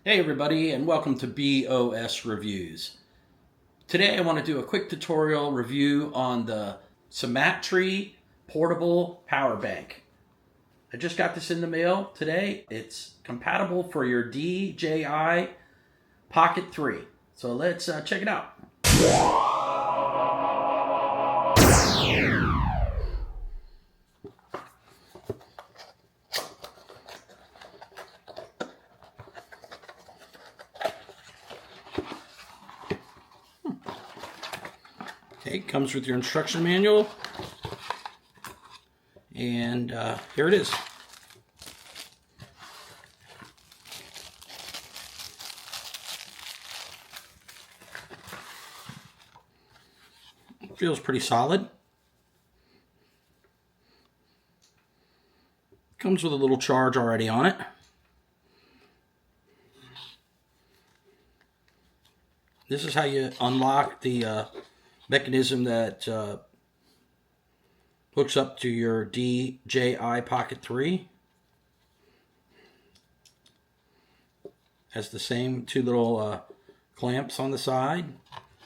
Hey everybody, and welcome to BOS Reviews. Today I want to do a quick tutorial review on the Smatree portable power bank. I just got this in the mail today. It's compatible for your DJI Pocket 3. So let's check it out. Okay, comes with your instruction manual, and here it is. It feels pretty solid. Comes with a little charge already on it. This is how you unlock the mechanism that hooks up to your DJI Pocket 3. Has the same two little clamps on the side.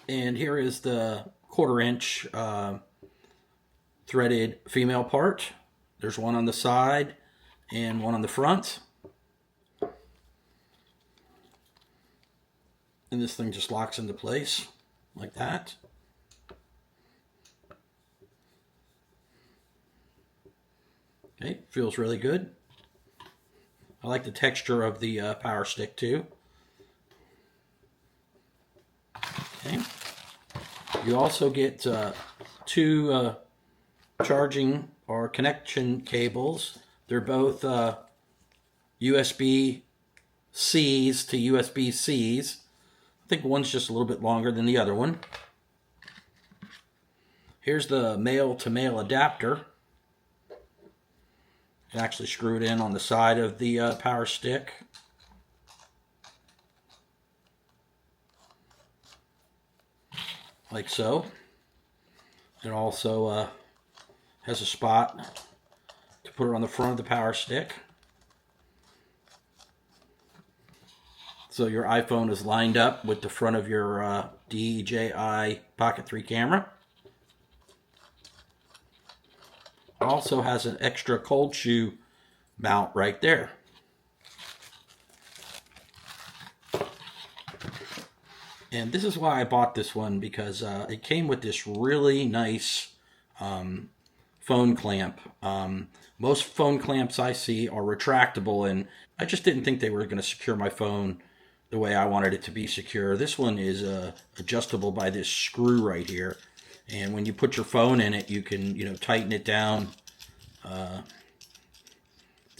And here is the 1/4-inch threaded female part. There's one on the side and one on the front. And this thing just locks into place like that. Okay, feels really good. I like the texture of the power stick too. Okay. You also get two charging or connection cables. They're both USB-Cs to USB-Cs. I think one's just a little bit longer than the other one. Here's the male-to-male adapter. You can actually screw it in on the side of the power stick. Like so. It also has a spot to put it on the front of the power stick. So your iPhone is lined up with the front of your DJI Pocket 3 camera. Also has an extra cold shoe mount right there. And this is why I bought this one, because it came with this really nice phone clamp. Most phone clamps I see are retractable, and I just didn't think they were going to secure my phone the way I wanted it to be secure. This one is adjustable by this screw right here. And when you put your phone in it, you can, tighten it down to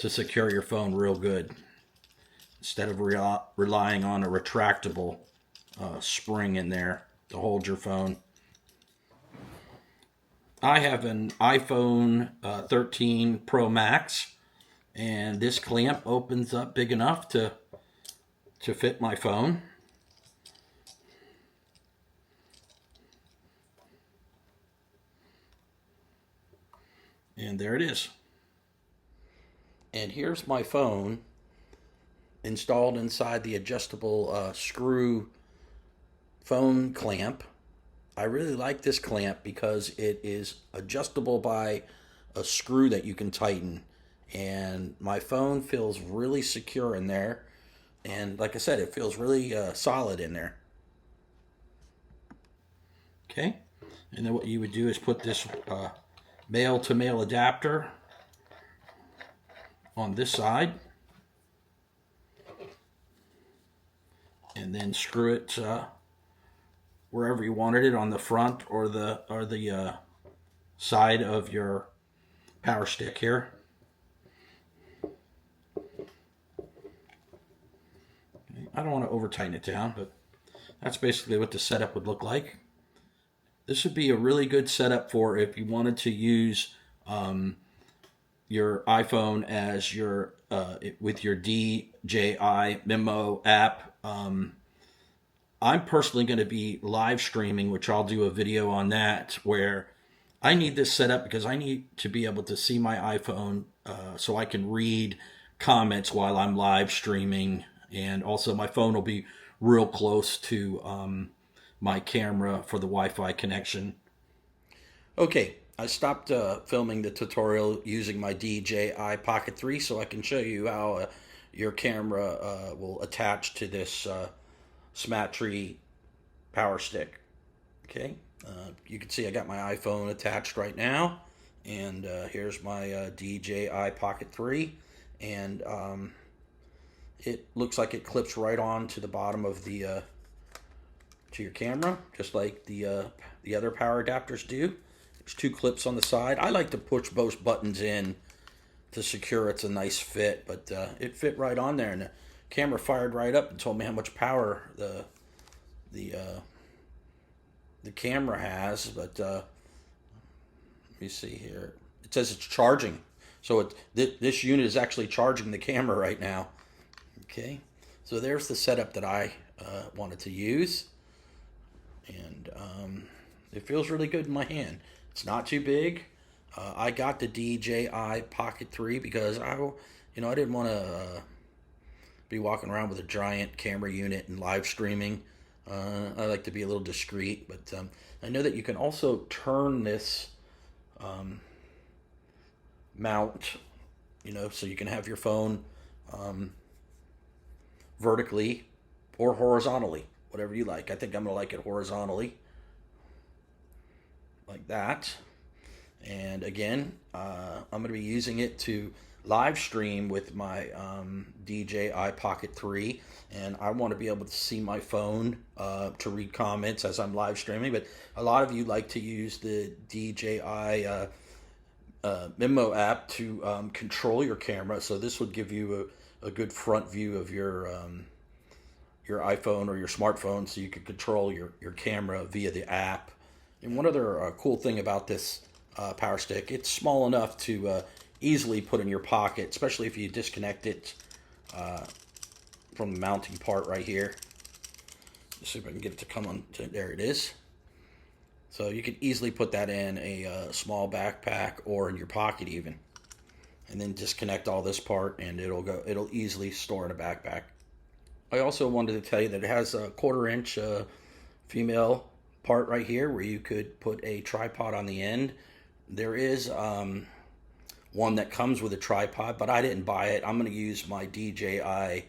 secure your phone real good, instead of relying on a retractable spring in there to hold your phone. I have an iPhone 13 Pro Max, and this clamp opens up big enough to fit my phone. And there it is. And here's my phone installed inside the adjustable screw phone clamp. I really like this clamp because it is adjustable by a screw that you can tighten. And my phone feels really secure in there. And like I said, it feels really solid in there. Okay. And then what you would do is put this male-to-male adapter on this side, and then screw it wherever you wanted it, on the front or the side of your power stick here. I don't want to over tighten it down, but that's basically what the setup would look like. This would be a really good setup for if you wanted to use your iPhone as your with your DJI Memo app. I'm personally going to be live streaming, which I'll do a video on that, where I need this set up because I need to be able to see my iPhone so I can read comments while I'm live streaming And also my phone will be real close to my camera for the Wi-Fi connection. Okay, I stopped filming the tutorial using my DJI Pocket 3 so I can show you how your camera will attach to this Smatree power stick. Okay, you can see I got my iPhone attached right now, and here's my DJI Pocket 3, and it looks like it clips right on to the bottom of the to your camera, just like the other power adapters do. There's two clips on the side. I like to push both buttons in to secure it's a nice fit, but it fit right on there, and the camera fired right up and told me how much power the camera has. But let me see here. It says it's charging, so this unit is actually charging the camera right now. Okay, so there's the setup that I wanted to use, and it feels really good in my hand. It's not too big. I got the DJI Pocket 3 because I didn't want to be walking around with a giant camera unit and live streaming. I like to be a little discreet, but I know that you can also turn this mount, so you can have your phone vertically or horizontally, whatever you like. I think I'm going to like it horizontally, like that. And again, I'm going to be using it to live stream with my DJI Pocket 3, and I want to be able to see my phone to read comments as I'm live streaming. But a lot of you like to use the DJI Memo app to control your camera, so this would give you a good front view of your iPhone or your smartphone, so you can control your camera via the app. And one other cool thing about this power stick, it's small enough to easily put in your pocket, especially if you disconnect it from the mounting part right here. Let's see if I can get it to come on. There it is. So you can easily put that in a small backpack or in your pocket even, and then disconnect all this part, and it'll easily store in a backpack. I also wanted to tell you that it has a 1/4-inch female part right here where you could put a tripod on the end. There is one that comes with a tripod, but I didn't buy it. I'm going to use my DJI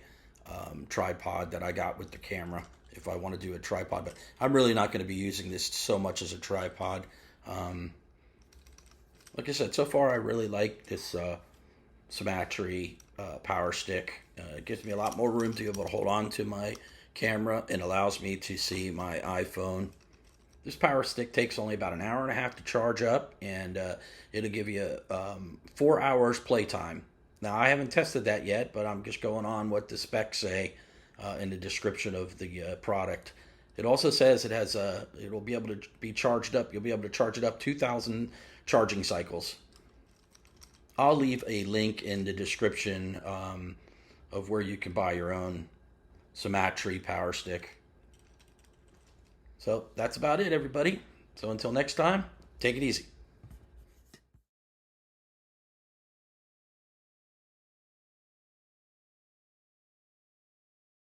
tripod that I got with the camera if I want to do a tripod, but I'm really not going to be using this so much as a tripod. Like I said, so far I really like this Smatree power stick. It gives me a lot more room to be able to hold on to my camera and allows me to see my iPhone. This power stick takes only about an hour and a half to charge up, and it'll give you 4 hours playtime. Now, I haven't tested that yet, but I'm just going on what the specs say in the description of the product. It also says it has it'll be able to be charged up. You'll be able to charge it up 2,000 charging cycles. I'll leave a link in the description of where you can buy your own Smatree power stick. So that's about it, everybody. So until next time, take it easy.